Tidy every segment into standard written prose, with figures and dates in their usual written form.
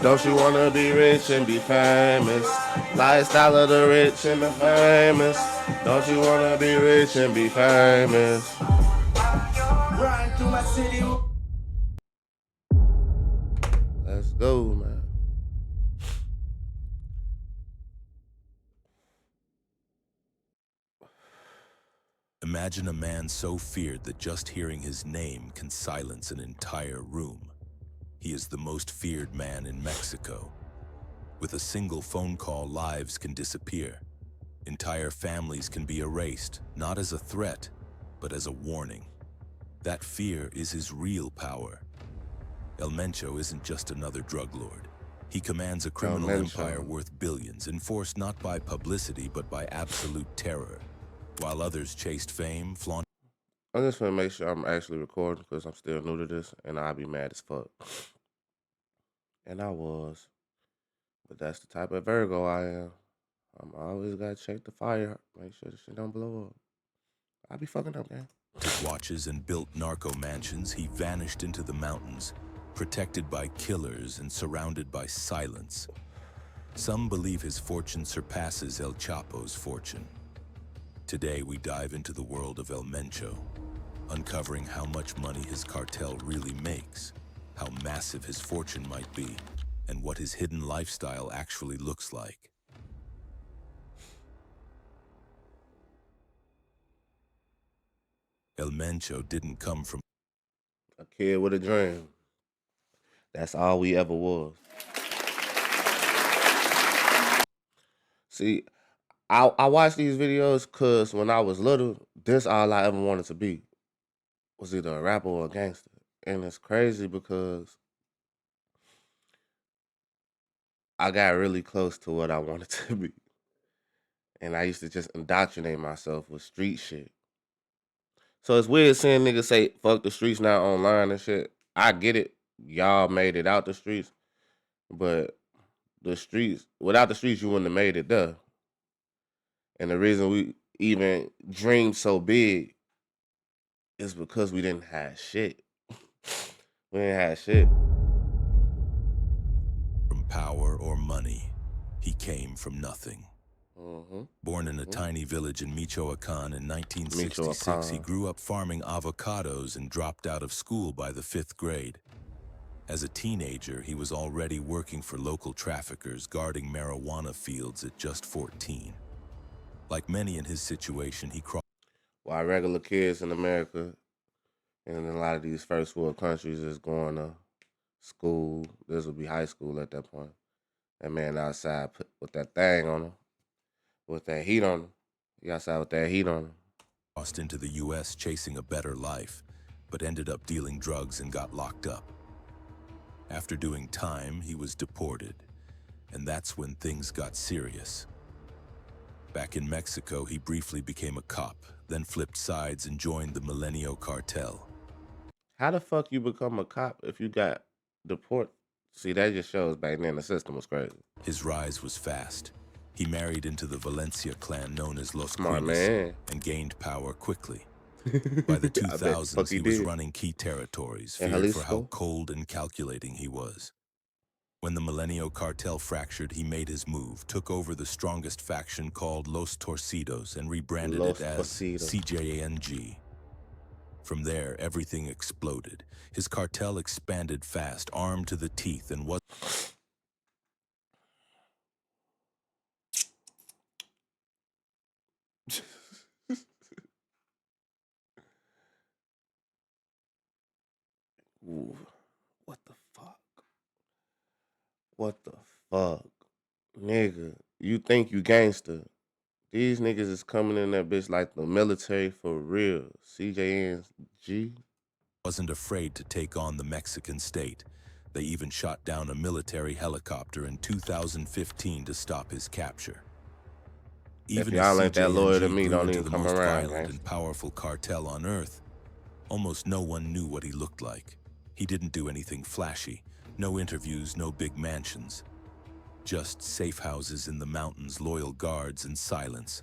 Don't you wanna be rich and be famous? Lifestyle of the rich and the famous. Don't you wanna be rich and be famous? Ride through my city. Let's go, man. Imagine a man so feared that just hearing his name can silence an entire room. He is the most feared man in Mexico. With a single phone call, lives can disappear. Entire families can be erased, not as a threat, but as a warning. That fear is his real power. El Mencho isn't just another drug lord. He commands a criminal empire worth billions, enforced not by publicity, but by absolute terror. While others chased fame, flaunted. I'm just gonna make sure I'm actually recording because I'm still new to this and I'll be mad as fuck. And I was. But that's the type of Virgo I am. I'm always gotta check the fire, make sure the shit don't blow up. I be fucking up, man. Watches and built narco mansions, he vanished into the mountains, protected by killers and surrounded by silence. Some believe his fortune surpasses El Chapo's fortune. Today we dive into the world of El Mencho, uncovering how much money his cartel really makes, how massive his fortune might be, and what his hidden lifestyle actually looks like. El Mencho didn't come from a kid with a dream. That's all we ever was. See, I watch these videos because when I was little, this all I ever wanted to be was either a rapper or a gangster. And it's crazy because I got really close to what I wanted to be. And I used to just indoctrinate myself with street shit. So it's weird seeing niggas say, fuck the streets now online and shit. I get it. Y'all made it out the streets. But the streets, without the streets, you wouldn't have made it there. And the reason we even dreamed so big is because we didn't have shit. We didn't have shit. From power or money. He came from nothing. Born in a tiny village in Michoacan in 1966, he grew up farming avocados and dropped out of school by the 5th grade. As a teenager, he was already working for local traffickers, guarding marijuana fields at just 14. Like many in his situation, he crossed. While regular kids in America and in a lot of these first world countries is going to school, this would be high school at that point. That man outside with that thing on him, with that heat on him. He outside with that heat on him. Crossed into the U.S. chasing a better life, but ended up dealing drugs and got locked up. After doing time, he was deported, and that's when things got serious. Back in Mexico, he briefly became a cop, then flipped sides and joined the Milenio cartel. How the fuck you become a cop if you got deported? See, that just shows back then the system was crazy. His rise was fast. He married into the Valencia clan known as Los Smart Queens man. and gained power quickly. By the 2000s, he was running key territories, feared for how cold and calculating he was. When the Milenio cartel fractured, he made his move, took over the strongest faction called Los Torcidos and rebranded it as CJANG. From there, everything exploded. His cartel expanded fast, armed to the teeth, and was... Ooh, what the fuck? What the fuck? Nigga, you think you gangster. These niggas is coming in that bitch like the military for real. CJNG. Wasn't afraid to take on the Mexican state. They even shot down a military helicopter in 2015 to stop his capture. Even if y'all ain't that loyal to me, don't even come around. Violent and powerful cartel on Earth, almost no one knew what he looked like. He didn't do anything flashy. No interviews, no big mansions. Just safe houses in the mountains, loyal guards, and silence.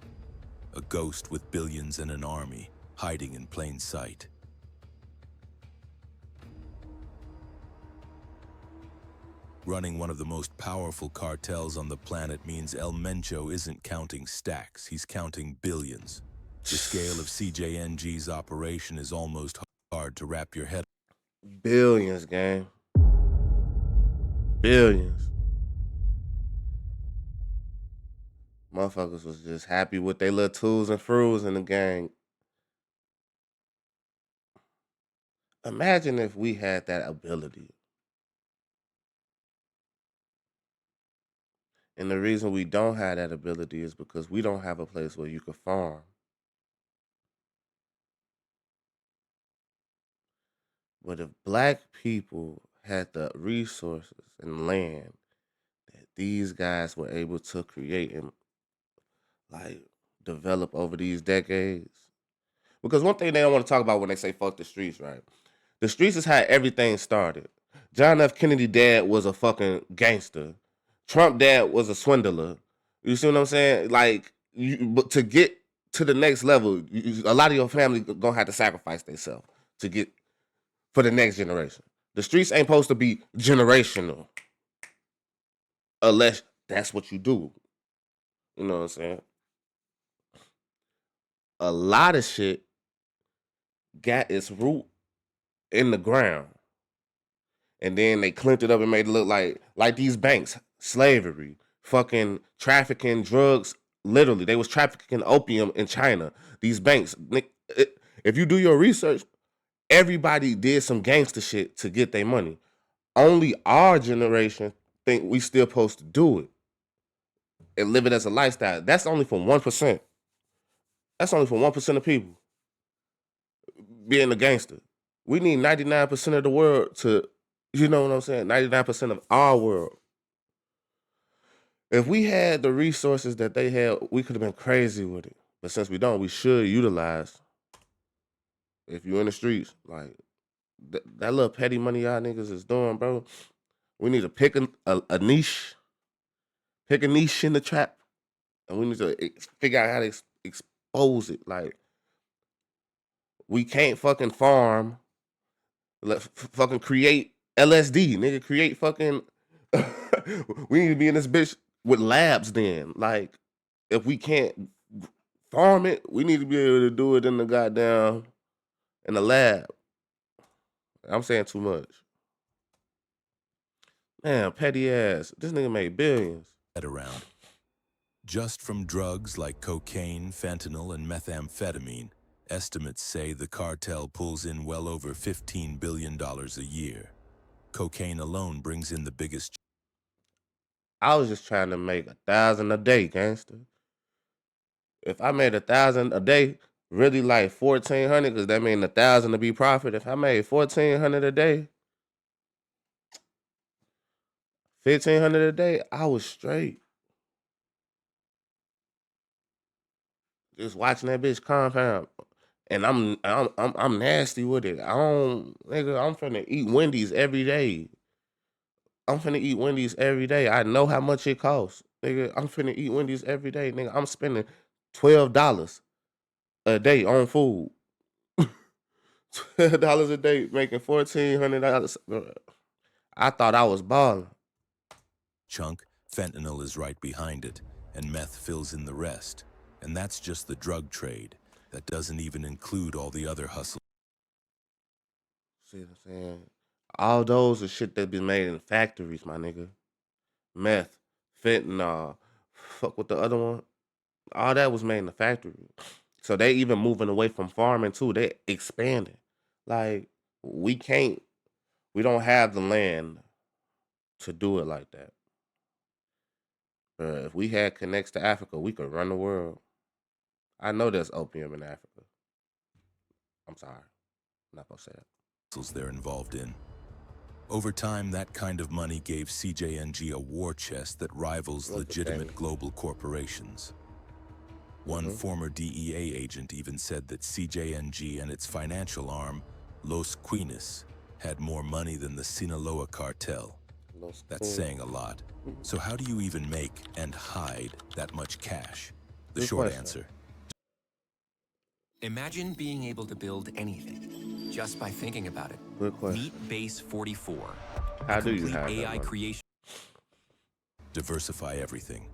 A ghost with billions and an army, hiding in plain sight. Running one of the most powerful cartels on the planet means El Mencho isn't counting stacks, he's counting billions. The scale of CJNG's operation is almost hard to wrap your head. Billions, gang. Billions. Motherfuckers was just happy with their little tools and fruits in the gang. Imagine if we had that ability. And the reason we don't have that ability is because we don't have a place where you can farm. But if black people had the resources and land that these guys were able to create and like develop over these decades. Because one thing they don't want to talk about when they say fuck the streets, right? The streets is how everything started. John F. Kennedy dad was a fucking gangster. Trump dad was a swindler. You see what I'm saying? Like, but to get to the next level, a lot of your family gonna have to sacrifice themselves to get for the next generation. The streets ain't supposed to be generational unless that's what you do. You know what I'm saying? A lot of shit got its root in the ground. And then they clipped it up and made it look like these banks, slavery, fucking trafficking drugs. Literally, they was trafficking opium in China. These banks, if you do your research, everybody did some gangster shit to get their money. Only our generation think we still supposed to do it and live it as a lifestyle. That's only for 1%. That's only for 1% of people being a gangster. We need 99% of the world to, you know what I'm saying? 99% of our world. If we had the resources that they had, we could have been crazy with it. But since we don't, we should utilize. If you're in the streets, like that little petty money y'all niggas is doing, bro. We need to pick a niche, pick a niche in the trap, and we need to figure out how to expose it. Like we can't fucking farm. Fucking create LSD, nigga. Create fucking. We need to be in this bitch with labs. Then, like, if we can't farm it, we need to be able to do it in the goddamn in the lab. I'm saying too much. Man, petty ass. This nigga made billions. Around. Just from drugs like cocaine, fentanyl, and methamphetamine, estimates say the cartel pulls in well over $15 billion a year. Cocaine alone brings in the biggest. I was just trying to make 1,000 a day, gangster. If I made 1,000 a day, really like 1,400, because that mean 1,000 to be profit. If I made 1,400 a day, 1,500 a day, I was straight. Just watching that bitch compound. And I'm nasty with it. Nigga, I'm finna eat Wendy's every day. I'm finna eat Wendy's every day. I know how much it costs. Nigga, I'm finna eat Wendy's every day. Nigga, I'm spending $12 a day on food. $12 a day, making $1,400. I thought I was balling. Chunk, fentanyl is right behind it, and meth fills in the rest. And that's just the drug trade. That doesn't even include all the other hustles. See what I'm saying? All those are shit that been made in factories, my nigga. Meth, fentanyl, fuck with the other one. All that was made in the factory. So they even moving away from farming too. They expanding. Like we can't, we don't have the land to do it like that. But if we had connects to Africa, we could run the world. I know there's opium in Africa. I'm sorry. I'm not gonna say that. They're involved in. Over time, that kind of money gave CJNG a war chest that rivals legitimate global corporations. One former DEA agent even said that CJNG and its financial arm, Los Quines, had more money than the Sinaloa cartel. That's saying a lot. So how do you even make and hide that much cash? The short answer. Imagine being able to build anything just by thinking about it. Good question. Meet Base 44. How do you complete have that AI money? creation Diversify everything.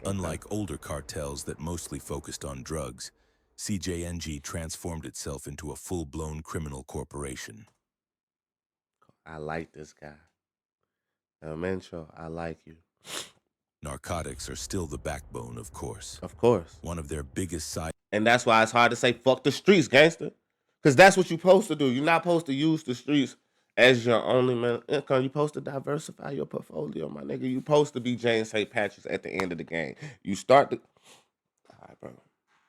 Okay. Unlike older cartels that mostly focused on drugs, CJNG transformed itself into a full-blown criminal corporation. I like this guy. Mencho, I like you. Narcotics are still the backbone, of course. Of course. One of their biggest side. And that's why it's hard to say fuck the streets, gangster. Because that's what you're supposed to do. You're not supposed to use the streets as your only income. You're supposed to diversify your portfolio, my nigga. You're supposed to be James St. Patrick's at the end of the game. You start the. All right, bro.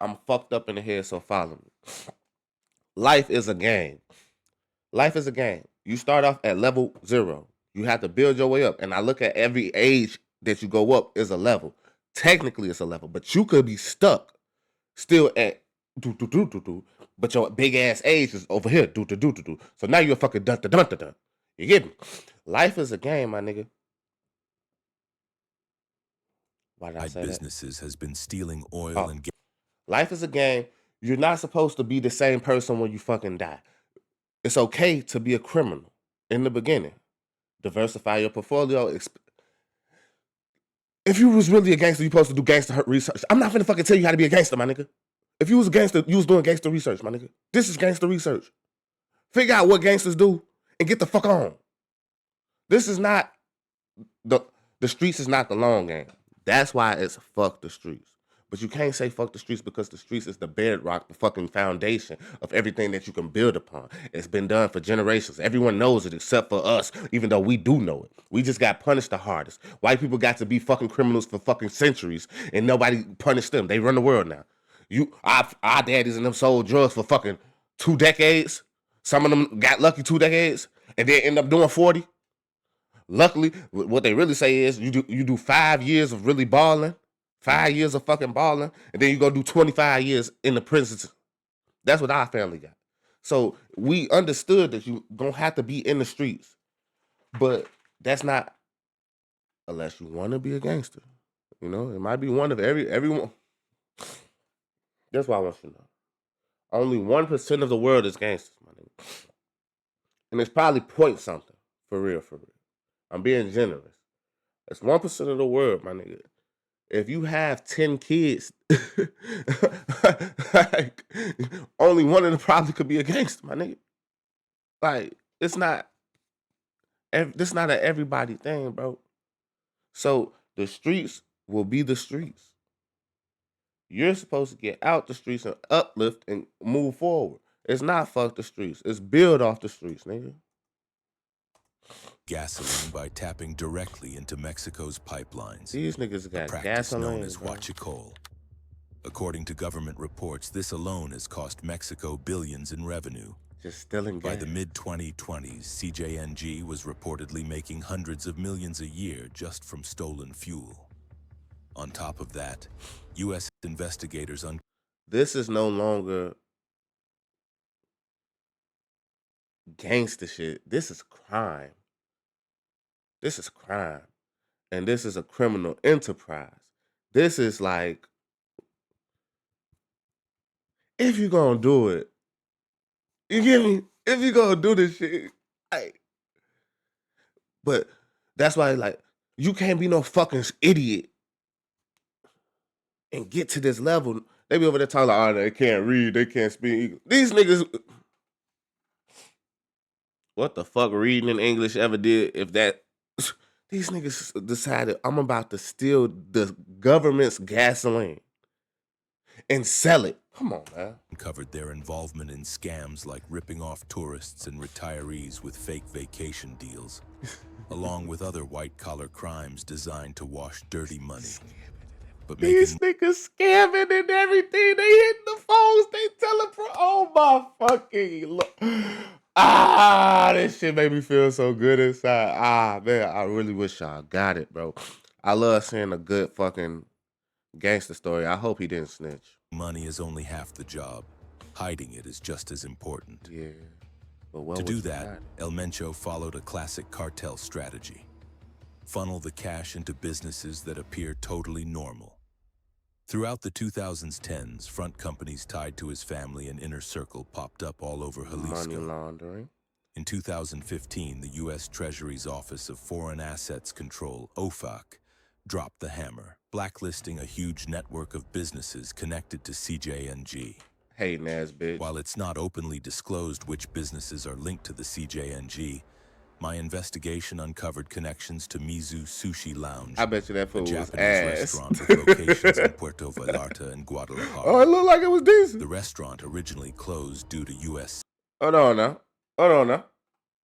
I'm fucked up in the head, so follow me. Life is a game. Life is a game. You start off at level 0. You have to build your way up. And I look at every age that you go up is a level. Technically, it's a level, but you could be stuck still at but your big ass age is over here So now you're fucking dun. You get me? Life is a game, my nigga. Why did I say businesses has been stealing oil and gas. Life is a game. You're not supposed to be the same person when you fucking die. It's okay to be a criminal in the beginning. Diversify your portfolio. If you was really a gangster, you supposed to do gangster research. I'm not finna fucking tell you how to be a gangster, my nigga. If you was a gangster, you was doing gangster research, my nigga. This is gangster research. Figure out what gangsters do and get the fuck on. This is not the streets is not the long game. That's why it's fuck the streets. But you can't say fuck the streets because the streets is the bedrock, the fucking foundation of everything that you can build upon. It's been done for generations. Everyone knows it except for us, even though we do know it. We just got punished the hardest. White people got to be fucking criminals for fucking centuries and nobody punished them. They run the world now. Our daddies and them sold drugs for fucking 2 decades. Some of them got lucky 2 decades and then end up doing 40. Luckily, what they really say is you do 5 years of really balling, 5 years of fucking balling, and then you go do 25 years in the prisons. That's what our family got. So we understood that you gonna have to be in the streets, but that's not unless you want to be a gangster. You know, it might be one of everyone. That's why I want you to know. Only 1% of the world is gangsters, my nigga. And it's probably point something. For real. I'm being generous. It's 1% of the world, my nigga. If you have 10 kids, like, only one of them probably could be a gangster, my nigga. Like, it's not an everybody thing, bro. So the streets will be the streets. You're supposed to get out the streets and uplift and move forward. It's not fuck the streets. It's build off the streets, nigga. Gasoline by tapping directly into Mexico's pipelines. These niggas got a practice gasoline, known as bro. huachicol. According to government reports, this alone has cost Mexico billions in revenue. Just stealing gas. By the mid-2020s, CJNG was reportedly making hundreds of millions a year just from stolen fuel. On top of that, U.S. investigators This is no longer gangster shit. This is crime. This is crime. And this is a criminal enterprise. This is like, if you're gonna do it, you get me? If you're gonna do this shit, like, but that's why, like, you can't be no fucking idiot and get to this level. They be over there talking like, oh, they can't read, they can't speak. These niggas, what the fuck reading in English ever did if that... These niggas decided, I'm about to steal the government's gasoline and sell it. Come on, man. Covered their involvement in scams like ripping off tourists and retirees with fake vacation deals, along with other white-collar crimes designed to wash dirty money. But these niggas scamming and everything. They hitting the phones. They telling oh my fucking look. This shit made me feel so good inside. Man, I really wish y'all got it, bro. I love seeing a good fucking gangster story. I hope he didn't snitch. Money is only half the job. Hiding it is just as important. Yeah. But to do that, El Mencho followed a classic cartel strategy. Funnel the cash into businesses that appear totally normal. Throughout the 2010s, front companies tied to his family and inner circle popped up all over Jalisco. Money laundering. In 2015, the U.S. Treasury's Office of Foreign Assets Control, OFAC, dropped the hammer, blacklisting a huge network of businesses connected to CJNG. Hating ass bitch. While it's not openly disclosed which businesses are linked to the CJNG, my investigation uncovered connections to Mizu Sushi Lounge, I bet you that a food was Japanese ass. restaurant with locations in Puerto Vallarta and Guadalajara. Oh, it looked like it was decent. The restaurant originally closed due to U.S. Hold on now. Hold on now.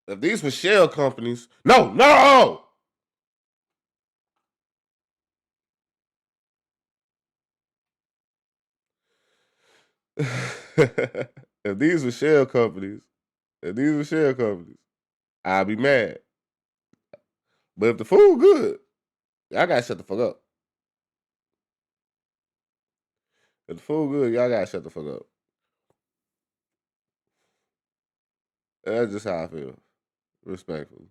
If these were shell companies, no. If these were shell companies, I'd be mad. But if the food good, y'all gotta shut the fuck up. If the food good, y'all gotta shut the fuck up. That's just how I feel. Respectfully.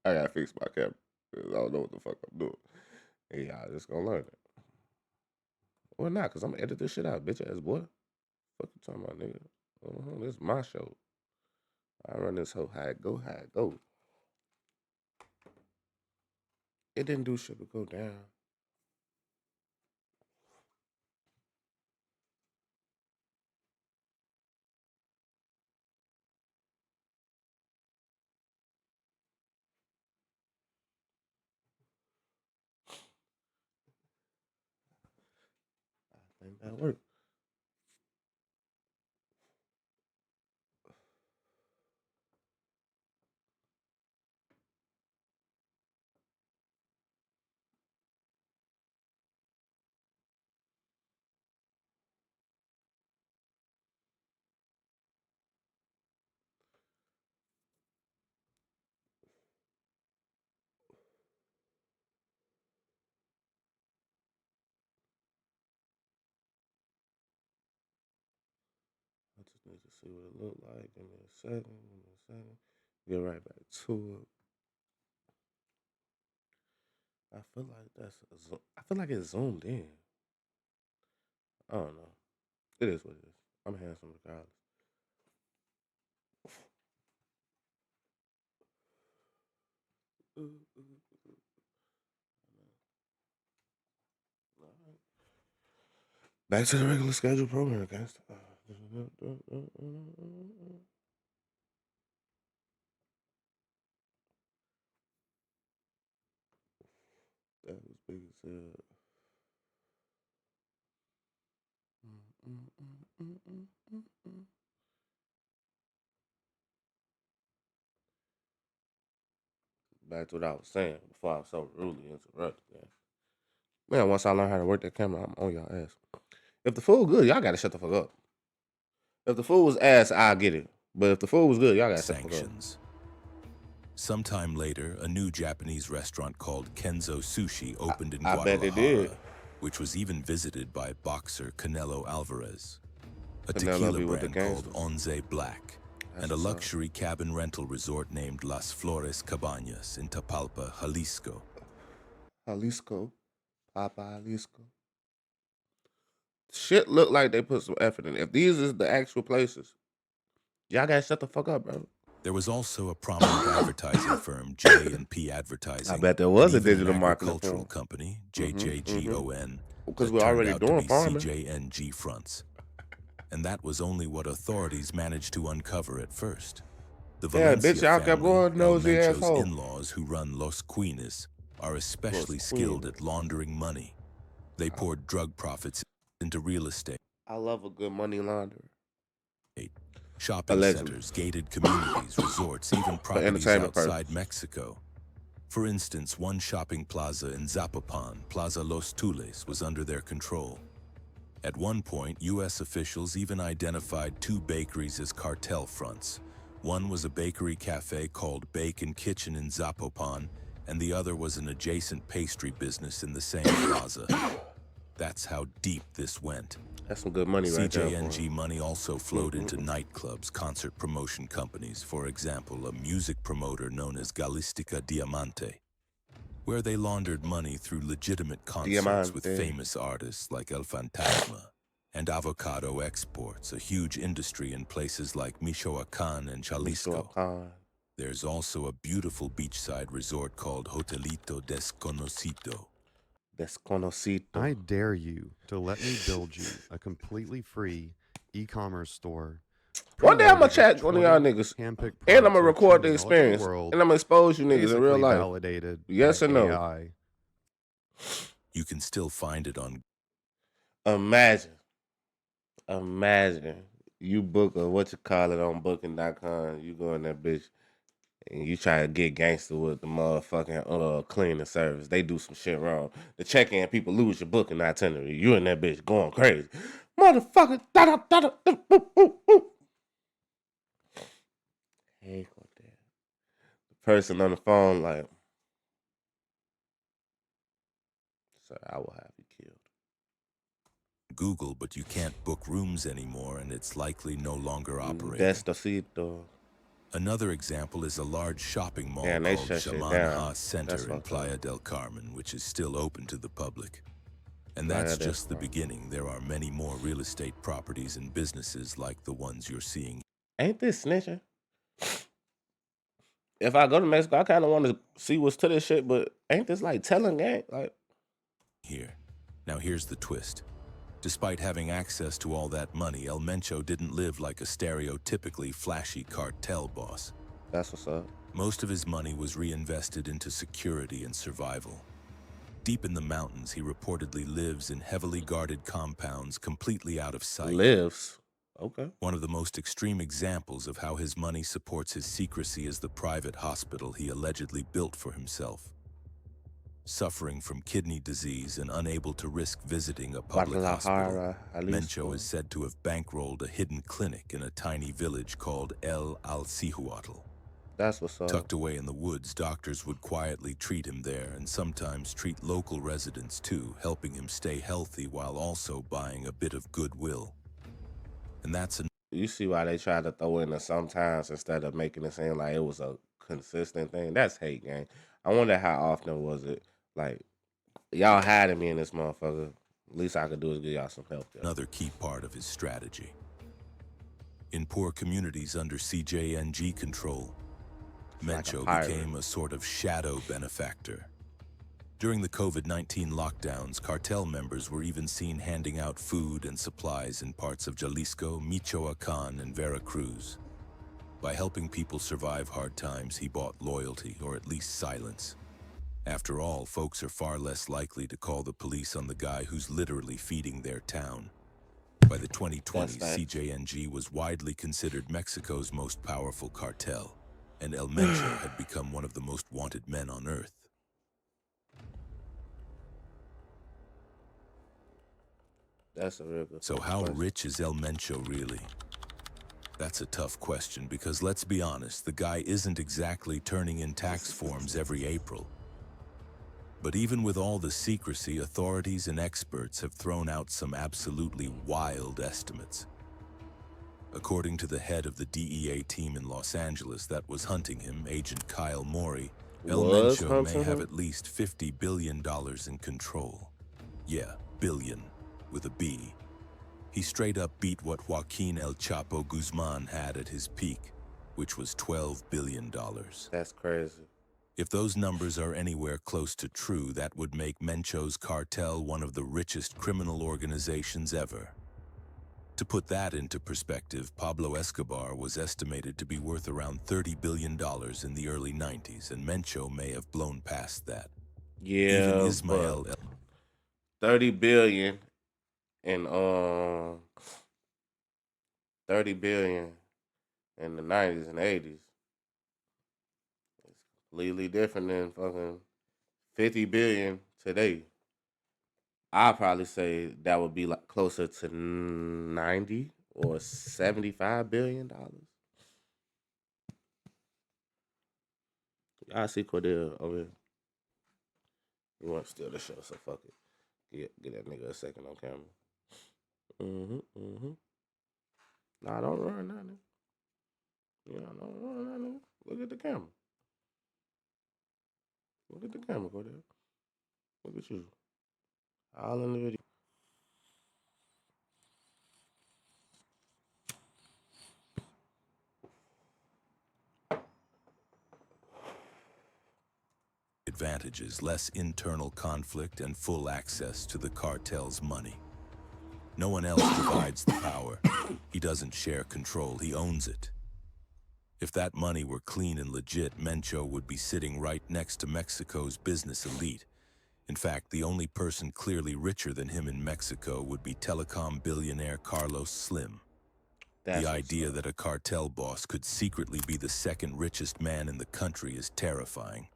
I gotta fix my camera. I don't know what the fuck I'm doing. Hey, y'all just gonna learn it. Or not, because I'm gonna edit this shit out, bitch ass boy. Fuck you talking about, nigga. This is my show. I run this whole how it go. It didn't do shit but go down. I think that worked. I just need to see what it looked like. Give me a second. Get right back to it. I feel like I feel like it's zoomed in. I don't know. It is what it is. I'm handsome regardless. Back to the regular scheduled program, guys. That was big as hell. Back to what I was saying before I was so rudely interrupted. Man, once I learn how to work that camera, I'm on y'all ass. If the food good, y'all gotta shut the fuck up. If the food was ass, I'll get it. But if the food was good, y'all gotta shut the fuck up. Sanctions. Sometime later, a new Japanese restaurant called Kenzo Sushi opened in I bet it did. Guadalajara, which was even visited by boxer Canelo Alvarez. A Canelo tequila be with the brand called gangsters. Onze Black, That's and a what's up. luxury cabin rental resort named Las Flores Cabañas in Tapalpa, Jalisco. Papa Jalisco. Shit look like they put some effort in. If these is the actual places, y'all gotta shut the fuck up, bro. There was also a prominent advertising firm, J&P Advertising. I bet there was and a even digital an marketing agricultural firm. company, JJGON, Because that we're turned already out to doing be farming. CJNG fronts. And that was only what authorities managed to uncover at first. The Yeah, Valencia bitch, y'all kept family, going, nosy Mencho's asshole. in-laws who run Los Quines, are especially skilled at laundering money. They poured drug profits into real estate. I love a good money launderer. Shopping Allegedly. centers, gated communities, resorts, even properties entertainment outside purposes. Mexico. For instance, one shopping plaza in Zapopan, Plaza Los Tules, was under their control. At one point, U.S. officials even identified two bakeries as cartel fronts. One was a bakery cafe called Bake and Kitchen in Zapopan, and the other was an adjacent pastry business in the same plaza. That's how deep this went. That's some good money right there. CJNG money also flowed into nightclubs, concert promotion companies, for example, a music promoter known as Galistica Diamante, where they laundered money through legitimate concerts with famous artists like El Fantasma, and avocado exports, a huge industry in places like Michoacán and Jalisco. There's also a beautiful beachside resort called Hotelito Desconocido. Desconocido. I dare you to let me build you a completely free e-commerce store. One day I'm gonna Preloaded with chat one of y'all 20 niggas, handpicked and I'm products gonna you're record the choosing all over the experience, and world, I'm gonna expose you niggas in real basically life. validated Yes by or no? AI. You can still find it on Imagine you book a what you call it on booking.com. You go in that bitch and you try to get gangster with the motherfucking cleaning service. They do some shit wrong. The check-in people lose your booking itinerary. You in that bitch going crazy. Motherfucker. Hey, the person on the phone like, sir, I will have you killed. Google, but you can't book rooms anymore and it's likely no longer operating. Despacito. Another example is a large shopping mall Damn, they called shut shit Shaman down. Ha Center That's in fucked Playa up. del Carmen, which is still open to the public. And Playa that's del just the Carmen. beginning. There are many more real estate properties and businesses like the ones you're seeing Ain't this snitching? If I go to Mexico, I kind of want to see what's to this shit, but ain't this like telling gang? Like, here. Now here's the twist. Despite having access to all that money, El Mencho didn't live like a stereotypically flashy cartel boss. that's what's up. Most of his money was reinvested into security and survival. Deep in the mountains, he reportedly lives in heavily guarded compounds completely out of sight. Lives. Okay. One of the most extreme examples of how his money supports his secrecy is the private hospital he allegedly built for himself. Suffering from kidney disease and unable to risk visiting a public hospital, Guadalajara, Mencho Jalisco. is said to have bankrolled a hidden clinic in a tiny village called El Alcihuatl. That's what's up. Tucked away in the woods, doctors would quietly treat him there and sometimes treat local residents too, helping him stay healthy while also buying a bit of goodwill. And that's You see why they try to throw in the sometimes instead of making it seem like it was a consistent thing. That's hate, gang. I wonder how often was it. Like, y'all hiding me in this motherfucker. Least I could do is give y'all some help. Yo. another key part of his strategy. In poor communities under CJNG control, Like a Mencho pirate. became a sort of shadow benefactor. During the COVID-19 lockdowns, cartel members were even seen handing out food and supplies in parts of Jalisco, Michoacan, and Veracruz. By helping people survive hard times, he bought loyalty, or at least silence. After all, folks are far less likely to call the police on the guy who's literally feeding their town. By the 2020s, CJNG was widely considered Mexico's most powerful cartel, and El Mencho had become one of the most wanted men on earth. That's a real good So how question. rich is El Mencho really? That's a tough question because let's be honest, the guy isn't exactly turning in tax forms every April. But even with all the secrecy, authorities and experts have thrown out some absolutely wild estimates. According to the head of the DEA team in Los Angeles that was hunting him, Agent Kyle Morey, El Was Mencho may hunting have him? at least $50 billion in control. Yeah, billion, with a B. He straight up beat what Joaquin El Chapo Guzman had at his peak, which was $12 billion. That's crazy. If those numbers are anywhere close to true, that would make Mencho's cartel one of the richest criminal organizations ever. To put that into perspective, Pablo Escobar was estimated to be worth around $30 billion in the early 90s, and Mencho may have blown past that. Even Yeah, Ismael but 30 billion and 30 billion in the 90s and 80s. It's completely different than fucking 50 billion today. I'd probably say that would be like closer to 90 or 75 billion dollars. I see Cordell over here. He wants to steal the show, so fuck it. Get that nigga a second on camera. Mm-hmm. Nah, don't run that nigga. Yeah, don't run that nigga. Look at the camera. Look at the camera, Cordell. Look at you. All in the video. advantages, less internal conflict, and full access to the cartel's money. No one else divides the power. He doesn't share control, he owns it. If that money were clean and legit, Mencho would be sitting right next to Mexico's business elite. In fact, the only person clearly richer than him in Mexico would be telecom billionaire Carlos Slim. That's The what's idea up. that a cartel boss could secretly be the second richest man in the country is terrifying.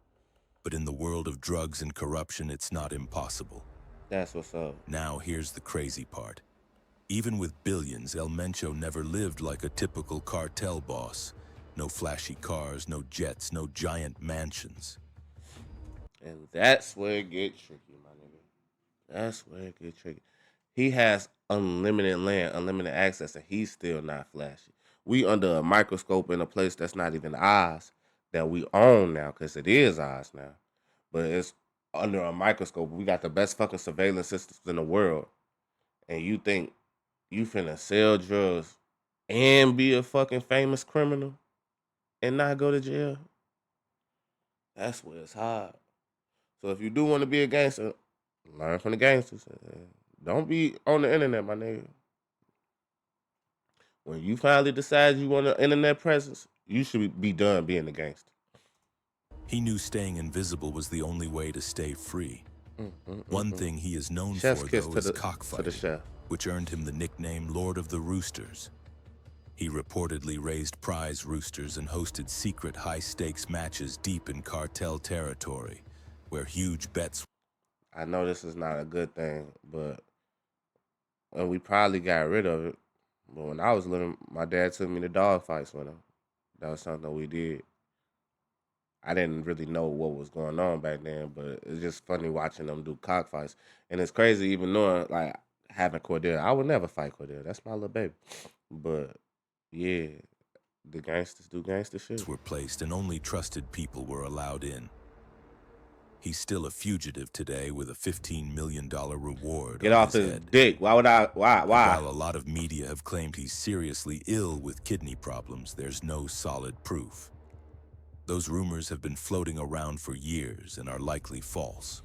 But in the world of drugs and corruption, it's not impossible. That's what's up. Now here's the crazy part. Even with billions, El Mencho never lived like a typical cartel boss. No flashy cars, no jets, no giant mansions. And that's where it gets tricky, my nigga. That's where it gets tricky. He has unlimited land, unlimited access, and he's still not flashy. We under a microscope in a place that's not even ours that we own now, because it is ours now. But it's under a microscope. We got the best fucking surveillance systems in the world. And you think you finna sell drugs and be a fucking famous criminal and not go to jail? That's where it's hard. So if you do want to be a gangster, learn from the gangsters. Don't be on the internet, my nigga. When you finally decide you want an internet presence, you should be done being a gangster. He knew staying invisible was the only way to stay free. One thing he is known Chef's for, kiss though, to is the cockfighting, chef. which earned him the nickname Lord of the Roosters. He reportedly raised prize roosters and hosted secret high-stakes matches deep in cartel territory, where huge bets. I know this is not a good thing, and we probably got rid of it. But when I was little, my dad took me to dog fights with him. That was something we did. I didn't really know what was going on back then, but it's just funny watching them do cockfights. And it's crazy even knowing, like, having Cordell. I would never fight Cordell. That's my little baby. But, yeah, the gangsters do gangster shit. Were placed and only trusted people were allowed in. He's still a fugitive today with a $15 million reward Get on off his his head. dick. Why would I? Why? And Why? while a lot of media have claimed he's seriously ill with kidney problems, there's no solid proof. Those rumors have been floating around for years and are likely false.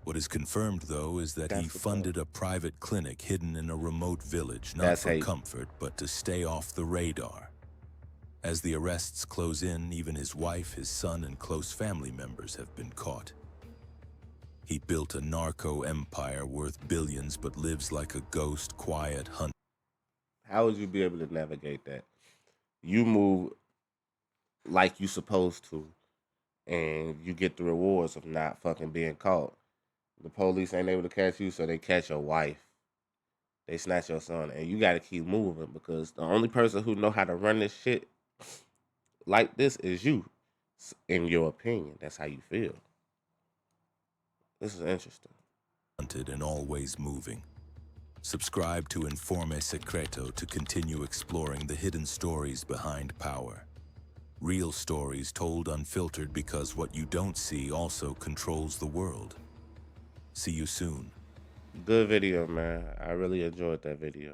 What is confirmed, though, is that he That's what's funded a private clinic hidden in a remote village, not That's for hate. comfort, but to stay off the radar. As the arrests close in, even his wife, his son, and close family members have been caught. He built a narco empire worth billions, but lives like a ghost, quiet, hunt. How would you be able to navigate that? You move like you supposed to, and you get the rewards of not fucking being caught. The police ain't able to catch you, so they catch your wife. They snatch your son, and you got to keep moving because the only person who know how to run this shit like this is you. In your opinion, that's how you feel. This is interesting. Hunted and always moving. Subscribe to Informe Secreto to continue exploring the hidden stories behind power. Real stories told unfiltered, because what you don't see also controls the world. See you soon. Good video, man. I really enjoyed that video.